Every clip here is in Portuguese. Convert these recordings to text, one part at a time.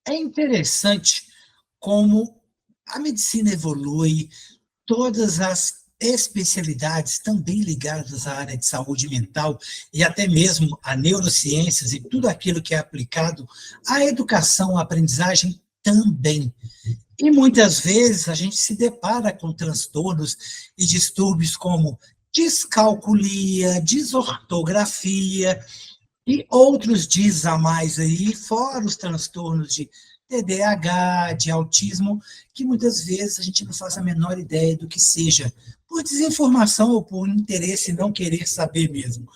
É interessante como a medicina evolui, todas as especialidades também ligadas à área de saúde mental e até mesmo a neurociências e tudo aquilo que é aplicado à educação, à aprendizagem também. E muitas vezes a gente se depara com transtornos e distúrbios como descalculia, desortografia, e outros dias a mais aí, fora os transtornos de TDAH, de autismo, que muitas vezes a gente não faz a menor ideia do que seja, por desinformação ou por interesse em não querer saber mesmo.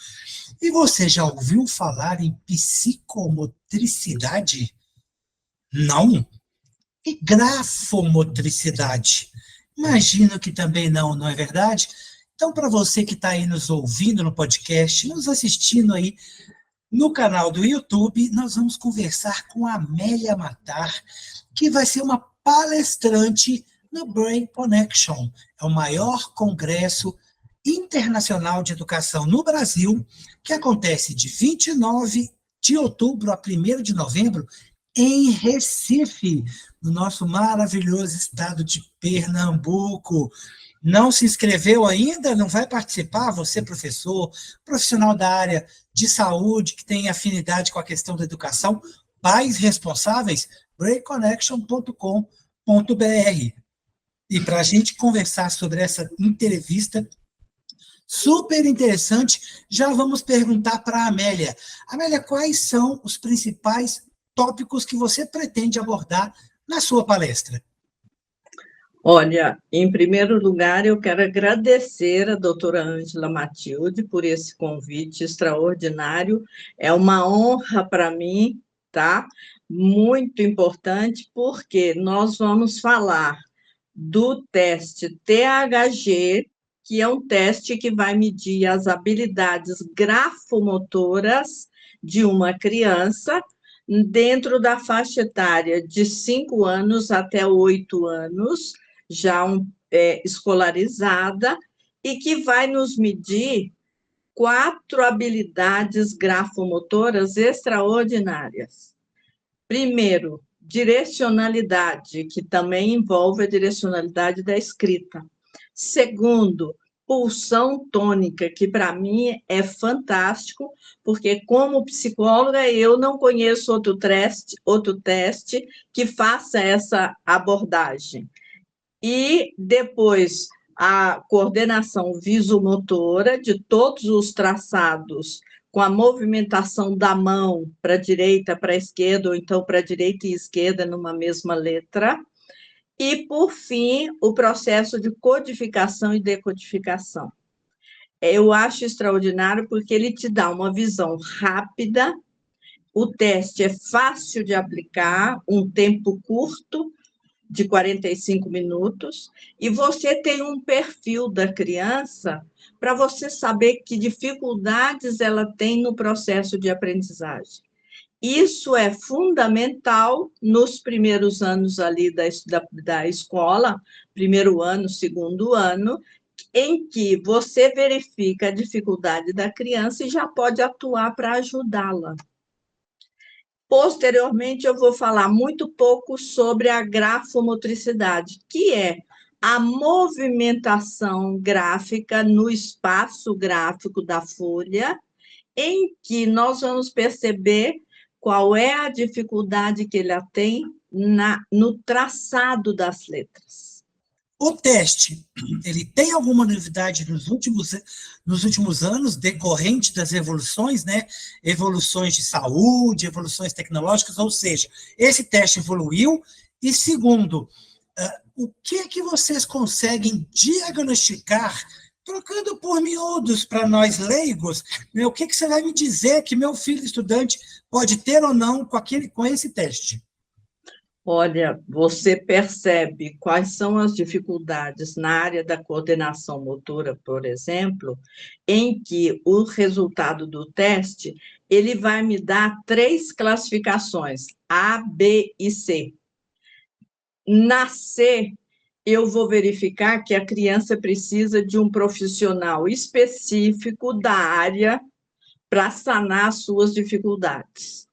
E você já ouviu falar em psicomotricidade? Não? E grafomotricidade? Imagino que também não, não é verdade? Então, para você que está aí nos ouvindo no podcast, nos assistindo aí no canal do YouTube, nós vamos conversar com a Amélia Matar, que vai ser uma palestrante no Brain Connection. É o maior congresso internacional de educação no Brasil, que acontece de 29 de outubro a 1º de novembro, em Recife, no nosso maravilhoso estado de Pernambuco. Não se inscreveu ainda? Não vai participar? Você, professor, profissional da área de saúde, que tem afinidade com a questão da educação, pais responsáveis, brainconnection.com.br. E para a gente conversar sobre essa entrevista super interessante, já vamos perguntar para a Amélia. Amélia, quais são os principais tópicos que você pretende abordar na sua palestra? Olha, em primeiro lugar, eu quero agradecer a doutora Ângela Matilde por esse convite extraordinário. É uma honra para mim, tá? Muito importante, porque nós vamos falar do teste THG, que é um teste que vai medir as habilidades grafomotoras de uma criança dentro da faixa etária de 5 anos até 8 anos, já escolarizada, e que vai nos medir 4 habilidades grafomotoras extraordinárias. Primeiro, direcionalidade, que também envolve a direcionalidade da escrita. Segundo, pulsão tônica, que para mim é fantástico, porque como psicóloga eu não conheço outro teste que faça essa abordagem. E depois a coordenação visomotora de todos os traçados com a movimentação da mão para a direita, para a esquerda, ou então para a direita e esquerda numa mesma letra. E, por fim, o processo de codificação e decodificação. Eu acho extraordinário porque ele te dá uma visão rápida, o teste é fácil de aplicar, um tempo curto, de 45 minutos, e você tem um perfil da criança para você saber que dificuldades ela tem no processo de aprendizagem. Isso é fundamental nos primeiros anos ali da escola, primeiro ano, segundo ano, em que você verifica a dificuldade da criança e já pode atuar para ajudá-la. Posteriormente, eu vou falar muito pouco sobre a grafomotricidade, que é a movimentação gráfica no espaço gráfico da folha, em que nós vamos perceber qual é a dificuldade que ele tem no traçado das letras. O teste, ele tem alguma novidade nos últimos anos, decorrente das evoluções, né? Evoluções de saúde, evoluções tecnológicas, ou seja, esse teste evoluiu. E segundo, o que vocês conseguem diagnosticar, trocando por miúdos para nós leigos, né? O que você vai me dizer que meu filho estudante pode ter ou não com esse teste? Olha, você percebe quais são as dificuldades na área da coordenação motora, por exemplo, em que o resultado do teste, ele vai me dar 3 classificações, A, B e C. Na C, eu vou verificar que a criança precisa de um profissional específico da área para sanar as suas dificuldades.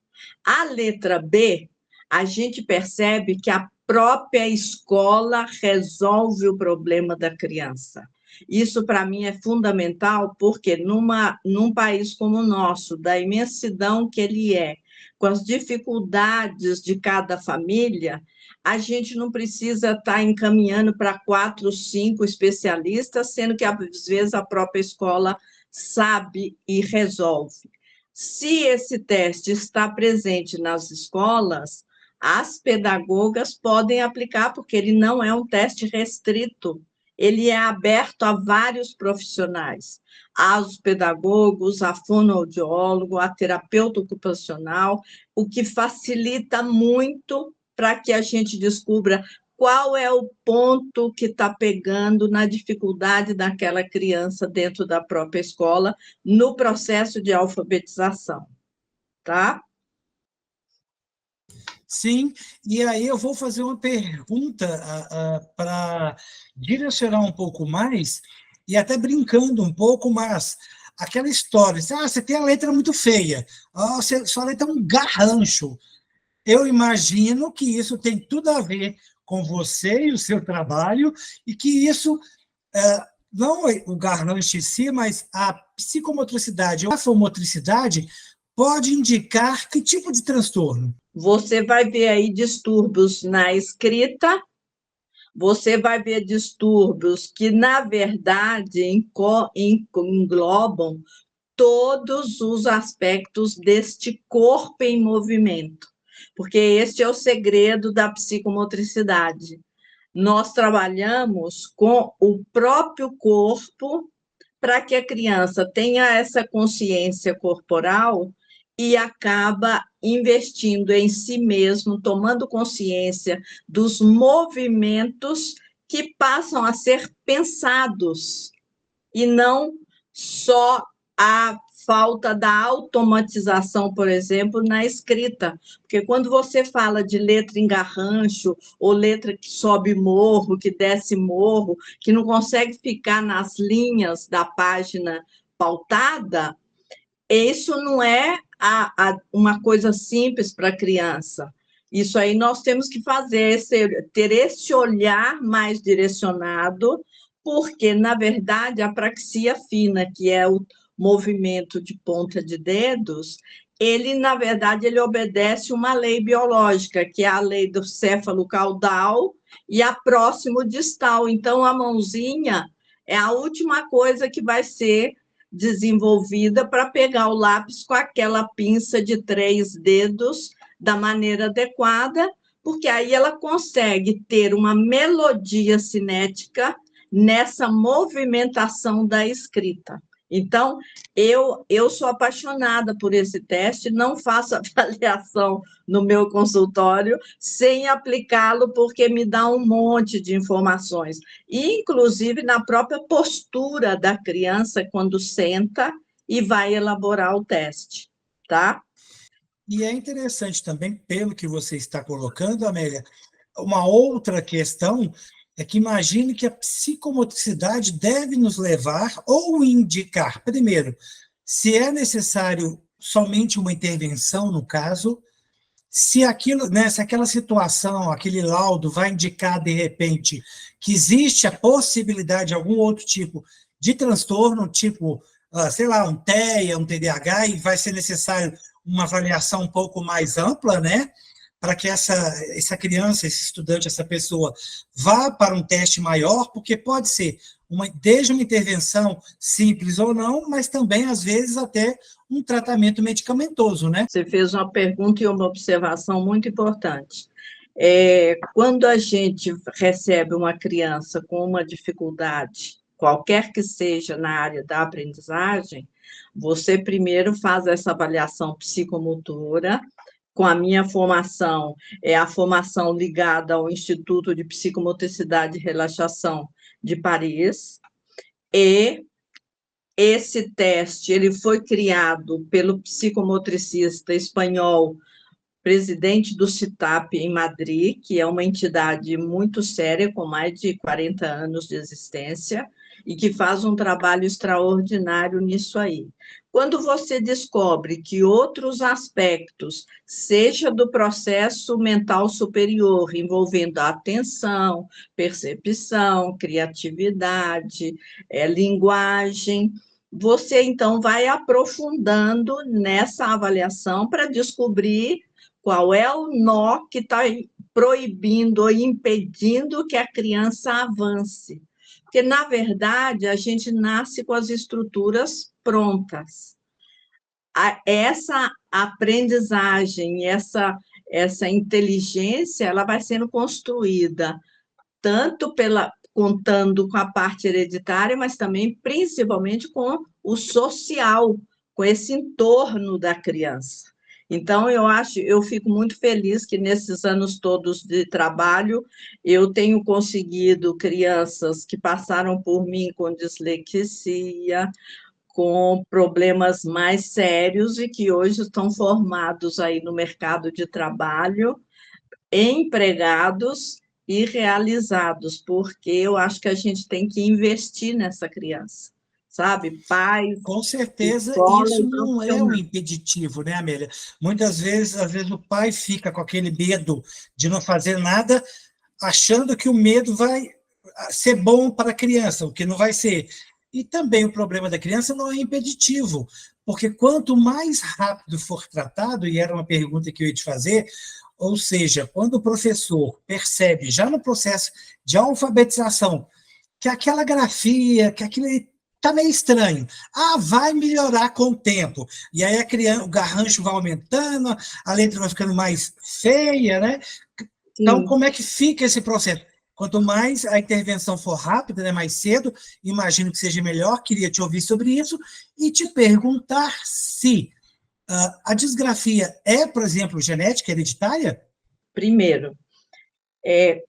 A letra B, a gente percebe que a própria escola resolve o problema da criança. Isso, para mim, é fundamental, porque num país como o nosso, da imensidão que ele é, com as dificuldades de cada família, a gente não precisa estar encaminhando para 4, 5 especialistas, sendo que, às vezes, a própria escola sabe e resolve. Se esse teste está presente nas escolas, as pedagogas podem aplicar, porque ele não é um teste restrito, ele é aberto a vários profissionais, aos pedagogos, a fonoaudiólogo, a terapeuta ocupacional, o que facilita muito para que a gente descubra qual é o ponto que está pegando na dificuldade daquela criança dentro da própria escola, no processo de alfabetização, tá? Sim, e aí eu vou fazer uma pergunta para direcionar um pouco mais, e até brincando um pouco, mas aquela história, você tem a letra muito feia, sua letra é um garrancho. Eu imagino que isso tem tudo a ver com você e o seu trabalho, e que isso, não o garrancho em si, mas a psicomotricidade ou a grafomotricidade pode indicar que tipo de transtorno? Você vai ver aí distúrbios na escrita, você vai ver distúrbios que, na verdade, englobam todos os aspectos deste corpo em movimento, porque este é o segredo da psicomotricidade. Nós trabalhamos com o próprio corpo para que a criança tenha essa consciência corporal e acaba investindo em si mesmo, tomando consciência dos movimentos que passam a ser pensados e não só a falta da automatização, por exemplo, na escrita. Porque quando você fala de letra em garrancho, ou letra que sobe morro, que desce morro, que não consegue ficar nas linhas da página pautada, isso não é uma coisa simples para a criança. Isso aí nós temos que fazer, ter esse olhar mais direcionado, porque, na verdade, a praxia fina, que é o movimento de ponta de dedos, ele, na verdade, ele obedece uma lei biológica, que é a lei do céfalo caudal e a próximo distal. Então, a mãozinha é a última coisa que vai ser desenvolvida para pegar o lápis com aquela pinça de 3 dedos da maneira adequada, porque aí ela consegue ter uma melodia cinética nessa movimentação da escrita. Então, eu sou apaixonada por esse teste, não faço avaliação no meu consultório sem aplicá-lo, porque me dá um monte de informações, inclusive na própria postura da criança, quando senta e vai elaborar o teste, tá? E é interessante também, pelo que você está colocando, Amélia, uma outra questão é que imagine que a psicomotricidade deve nos levar ou indicar, primeiro, se é necessário somente uma intervenção no caso, se aquilo, né, se aquela situação, aquele laudo vai indicar, de repente, que existe a possibilidade de algum outro tipo de transtorno, tipo, sei lá, um TEA, um TDAH, e vai ser necessário uma avaliação um pouco mais ampla, né, para que essa criança, esse estudante, essa pessoa vá para um teste maior, porque pode ser desde uma intervenção simples ou não, mas também, às vezes, até um tratamento medicamentoso, né? Você fez uma pergunta e uma observação muito importante. Quando a gente recebe uma criança com uma dificuldade, qualquer que seja na área da aprendizagem, você primeiro faz essa avaliação psicomotora. Com a minha formação, é a formação ligada ao Instituto de Psicomotricidade e Relaxação de Paris, e esse teste ele foi criado pelo psicomotricista espanhol presidente do CITAP em Madrid, que é uma entidade muito séria, com mais de 40 anos de existência, e que faz um trabalho extraordinário nisso aí. Quando você descobre que outros aspectos, seja do processo mental superior, envolvendo a atenção, percepção, criatividade, linguagem, você então vai aprofundando nessa avaliação para descobrir qual é o nó que está proibindo ou impedindo que a criança avance. Porque, na verdade, a gente nasce com as estruturas prontas. Essa aprendizagem, essa inteligência, ela vai sendo construída tanto contando com a parte hereditária, mas também, principalmente, com o social, com esse entorno da criança. Então, eu fico muito feliz que nesses anos todos de trabalho, eu tenho conseguido crianças que passaram por mim com dislexia, com problemas mais sérios e que hoje estão formados aí no mercado de trabalho, empregados e realizados, porque eu acho que a gente tem que investir nessa criança, sabe? Pais, Com certeza, escola isso e não é um profissional. impeditivo, né, Amélia? Muitas vezes, às vezes o pai fica com aquele medo de não fazer nada, achando que o medo vai ser bom para a criança, o que não vai ser. E também o problema da criança não é impeditivo, porque quanto mais rápido for tratado, e era uma pergunta que eu ia te fazer, ou seja, quando o professor percebe, já no processo de alfabetização, que aquela grafia, que aquilo está meio estranho. Ah, vai melhorar com o tempo. E aí a criança, o garrancho vai aumentando, a letra vai ficando mais feia, né? Então, Sim. como é que fica esse processo? Quanto mais a intervenção for rápida, né, mais cedo, imagino que seja melhor. Queria te ouvir sobre isso e te perguntar se a disgrafia é, por exemplo, genética, hereditária? Primeiro,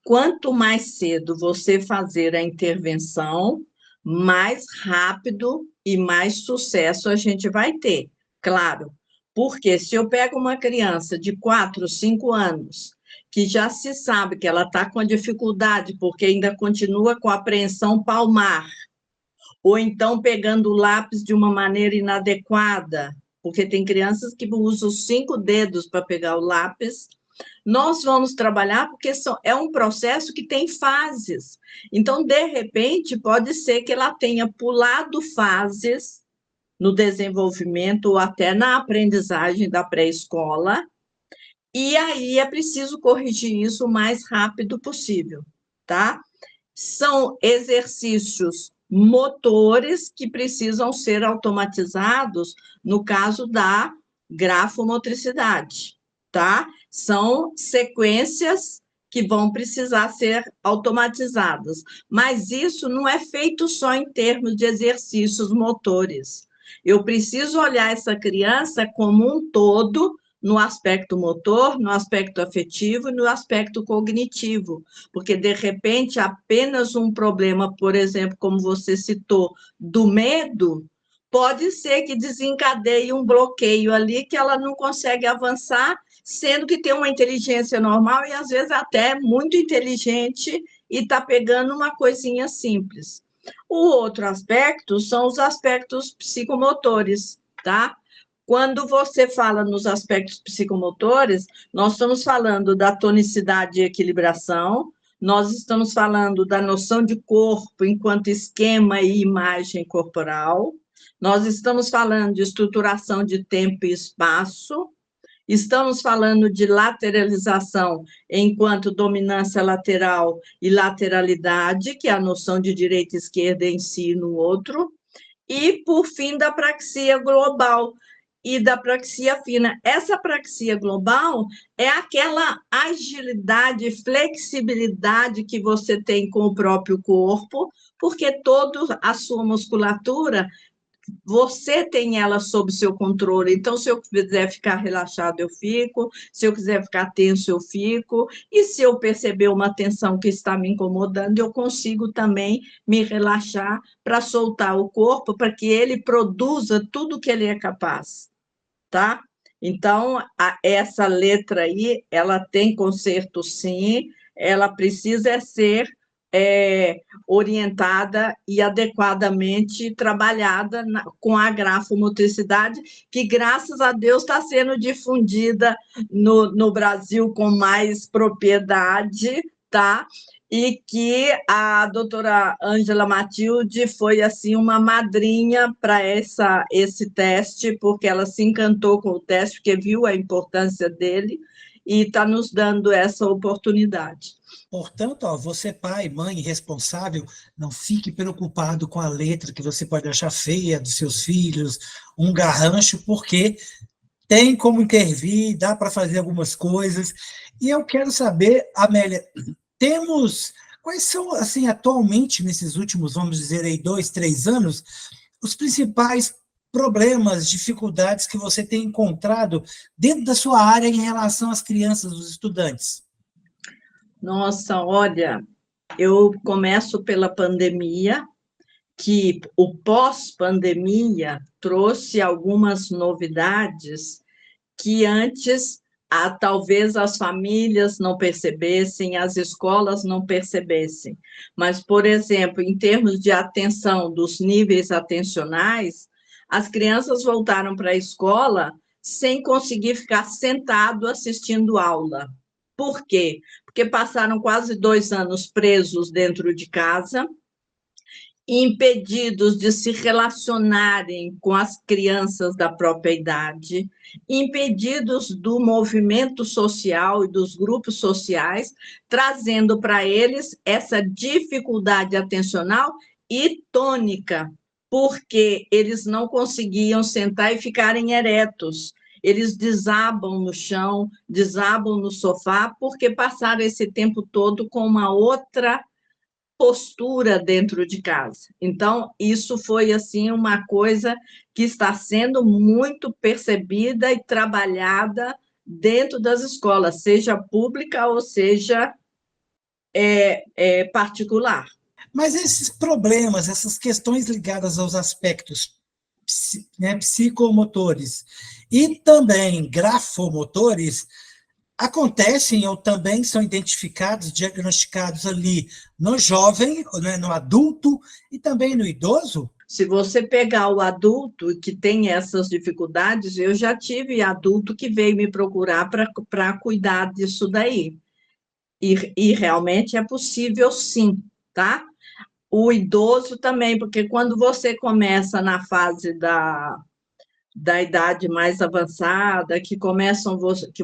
quanto mais cedo você fazer a intervenção, mais rápido e mais sucesso a gente vai ter. Claro, porque se eu pego uma criança de 4, 5 anos, que já se sabe que ela está com dificuldade, porque ainda continua com a apreensão palmar, ou então pegando o lápis de uma maneira inadequada, porque tem crianças que usam os 5 dedos para pegar o lápis. Nós vamos trabalhar porque é um processo que tem fases. Então, de repente, pode ser que ela tenha pulado fases no desenvolvimento ou até na aprendizagem da pré-escola, e aí é preciso corrigir isso o mais rápido possível, tá? São exercícios motores que precisam ser automatizados no caso da grafomotricidade, tá? São sequências que vão precisar ser automatizadas, mas isso não é feito só em termos de exercícios motores. Eu preciso olhar essa criança como um todo, no aspecto motor, no aspecto afetivo e no aspecto cognitivo, porque, de repente, apenas um problema, por exemplo, como você citou, do medo, pode ser que desencadeie um bloqueio ali que ela não consegue avançar, sendo que tem uma inteligência normal e, às vezes, até muito inteligente e está pegando uma coisinha simples. O outro aspecto são os aspectos psicomotores, tá? Quando você fala nos aspectos psicomotores, nós estamos falando da tonicidade e equilibração, nós estamos falando da noção de corpo enquanto esquema e imagem corporal, nós estamos falando de estruturação de tempo e espaço, estamos falando de lateralização enquanto dominância lateral e lateralidade, que é a noção de direita e esquerda em si e no outro, e, por fim, da praxia global e da praxia fina. Essa praxia global é aquela agilidade, flexibilidade que você tem com o próprio corpo, porque toda a sua musculatura, você tem ela sob seu controle. Então, se eu quiser ficar relaxado, eu fico. Se eu quiser ficar tenso, eu fico. E se eu perceber uma tensão que está me incomodando, eu consigo também me relaxar para soltar o corpo, para que ele produza tudo que ele é capaz, tá? Então, essa letra aí, ela tem conserto, sim, ela precisa ser orientada e adequadamente trabalhada com a grafomotricidade, que, graças a Deus, está sendo difundida no Brasil com mais propriedade, tá? E que a doutora Ângela Matilde foi, assim, uma madrinha para esse teste, porque ela se encantou com o teste, porque viu a importância dele, e está nos dando essa oportunidade. Portanto, ó, você, pai, mãe, responsável, não fique preocupado com a letra que você pode achar feia dos seus filhos, um garrancho, porque tem como intervir, dá para fazer algumas coisas. E eu quero saber, Amélia, quais são, assim, atualmente, nesses últimos, vamos dizer aí, 2, 3 anos, os principais problemas, dificuldades que você tem encontrado dentro da sua área em relação às crianças, os estudantes? Nossa, olha, eu começo pela pandemia, que o pós-pandemia trouxe algumas novidades que antes talvez as famílias não percebessem, as escolas não percebessem. Mas, por exemplo, em termos de atenção, dos níveis atencionais, as crianças voltaram para a escola sem conseguir ficar sentado assistindo aula. Por quê? Porque passaram quase 2 anos presos dentro de casa, impedidos de se relacionarem com as crianças da própria idade, impedidos do movimento social e dos grupos sociais, trazendo para eles essa dificuldade atencional e tônica, porque eles não conseguiam sentar e ficarem eretos. Eles desabam no chão, desabam no sofá, porque passaram esse tempo todo com uma outra postura dentro de casa. Então, isso foi, assim, uma coisa que está sendo muito percebida e trabalhada dentro das escolas, seja pública ou seja particular. Mas esses problemas, essas questões ligadas aos aspectos psicomotores e também grafomotores acontecem ou também são identificados, diagnosticados ali no jovem, né, no adulto e também no idoso? Se você pegar o adulto que tem essas dificuldades, eu já tive adulto que veio me procurar para cuidar disso daí. E realmente é possível, sim, tá? O idoso também, porque quando você começa na fase da idade mais avançada, que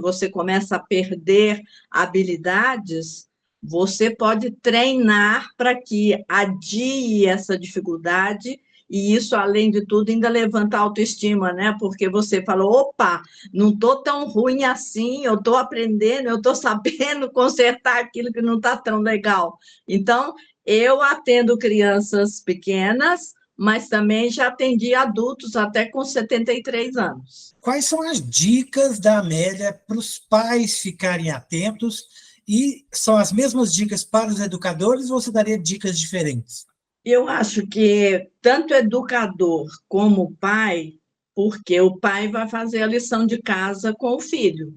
você começa a perder habilidades, você pode treinar para que adie essa dificuldade, e isso, além de tudo, ainda levanta a autoestima, né? Porque você fala, opa, não estou tão ruim assim, eu estou aprendendo, eu estou sabendo consertar aquilo que não está tão legal. Então, eu atendo crianças pequenas, mas também já atendi adultos até com 73 anos. Quais são as dicas da Amélia para os pais ficarem atentos? E são as mesmas dicas para os educadores ou você daria dicas diferentes? Eu acho que tanto educador como pai, porque o pai vai fazer a lição de casa com o filho.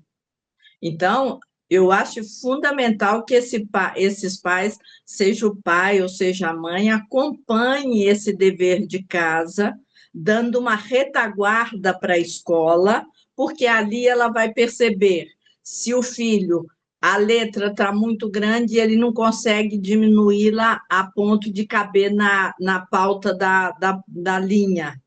Então, eu acho fundamental que esses pais, seja o pai ou seja a mãe, acompanhe esse dever de casa, dando uma retaguarda para a escola, porque ali ela vai perceber se o filho, a letra está muito grande e ele não consegue diminuí-la a ponto de caber na pauta da linha.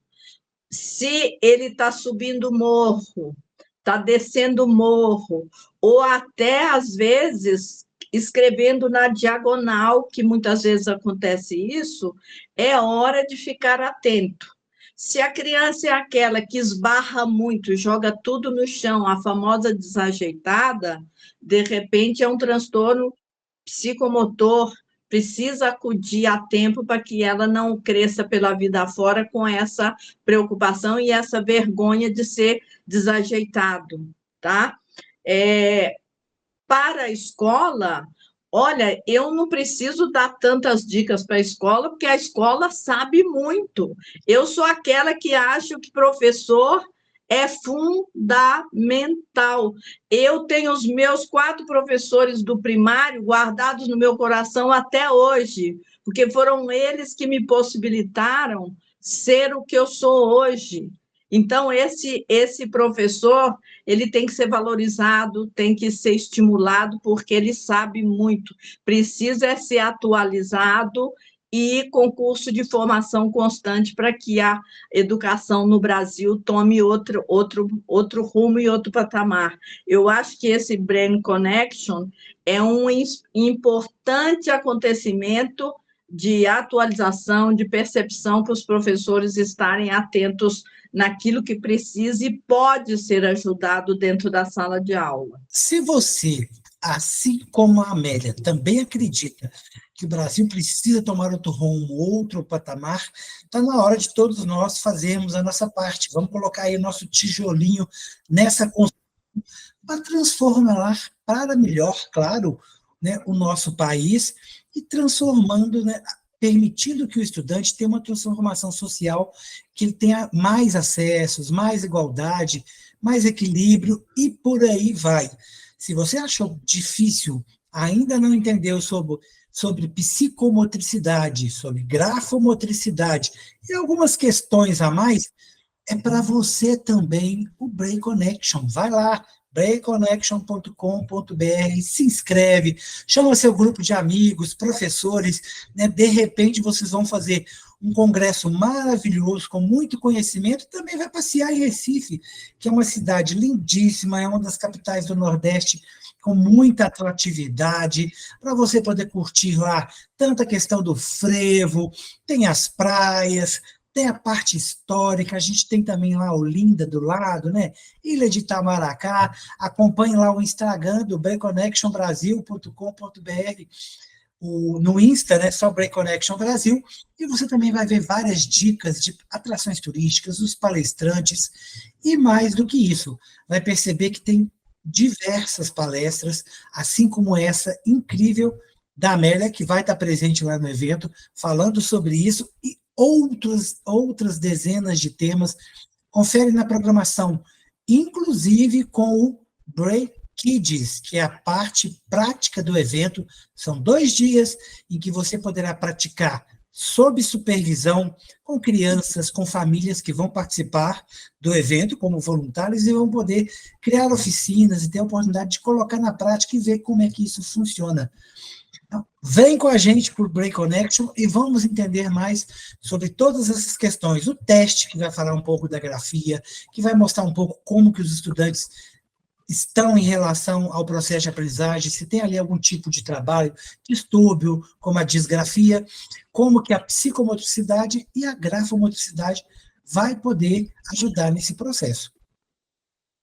Se ele está subindo morro, está descendo morro, ou até, às vezes, escrevendo na diagonal, que muitas vezes acontece isso, é hora de ficar atento. Se a criança é aquela que esbarra muito, joga tudo no chão, a famosa desajeitada, de repente é um transtorno psicomotor, precisa acudir a tempo para que ela não cresça pela vida fora com essa preocupação e essa vergonha de ser desajeitado, tá? Para a escola, olha, eu não preciso dar tantas dicas para a escola, porque a escola sabe muito. Eu sou aquela que acho que professor é fundamental. Eu tenho os meus 4 professores do primário guardados no meu coração até hoje, porque foram eles que me possibilitaram ser o que eu sou hoje. Então, esse professor, ele tem que ser valorizado, tem que ser estimulado, porque ele sabe muito, precisa ser atualizado e concurso de formação constante para que a educação no Brasil tome outro rumo e outro patamar. Eu acho que esse Brain Connection é um importante acontecimento de atualização, de percepção, para os professores estarem atentos naquilo que precisa e pode ser ajudado dentro da sala de aula. Se você, assim como a Amélia, também acredita que o Brasil precisa tomar outro rumo, outro patamar, está na hora de todos nós fazermos a nossa parte. Vamos colocar aí o nosso tijolinho nessa construção para transformar para melhor, claro, né, o nosso país e transformando, né, permitindo que o estudante tenha uma transformação social, que ele tenha mais acessos, mais igualdade, mais equilíbrio e por aí vai. Se você achou difícil, ainda não entendeu sobre psicomotricidade, sobre grafomotricidade e algumas questões a mais, é para você também o Brain Connection. Vai lá, brainconnection.com.br, se inscreve, chama seu grupo de amigos, professores, né? De repente vocês vão fazer um congresso maravilhoso, com muito conhecimento, e também vai passear em Recife, que é uma cidade lindíssima, é uma das capitais do Nordeste, com muita atratividade, para você poder curtir lá tanta questão do frevo, tem as praias, tem a parte histórica, a gente tem também lá Olinda do lado, né? Ilha de Itamaracá, acompanhe lá o Instagram do brainconnectionbrasil.com.br, no Insta, né, só Brain Connection Brasil, e você também vai ver várias dicas de atrações turísticas, os palestrantes, e mais do que isso, vai perceber que tem diversas palestras, assim como essa incrível da Amélia, que vai estar presente lá no evento, falando sobre isso, e outras dezenas de temas. Confere na programação, inclusive com o Brain Kids, que é a parte prática do evento. São 2 dias em que você poderá praticar sob supervisão com crianças, com famílias que vão participar do evento como voluntários e vão poder criar oficinas e ter a oportunidade de colocar na prática e ver como é que isso funciona. Então, vem com a gente para o Brain Connection e vamos entender mais sobre todas essas questões. O teste, que vai falar um pouco da grafia, que vai mostrar um pouco como que os estudantes estão em relação ao processo de aprendizagem, se tem ali algum tipo de trabalho, distúrbio, como a disgrafia, como que a psicomotricidade e a grafomotricidade vai poder ajudar nesse processo.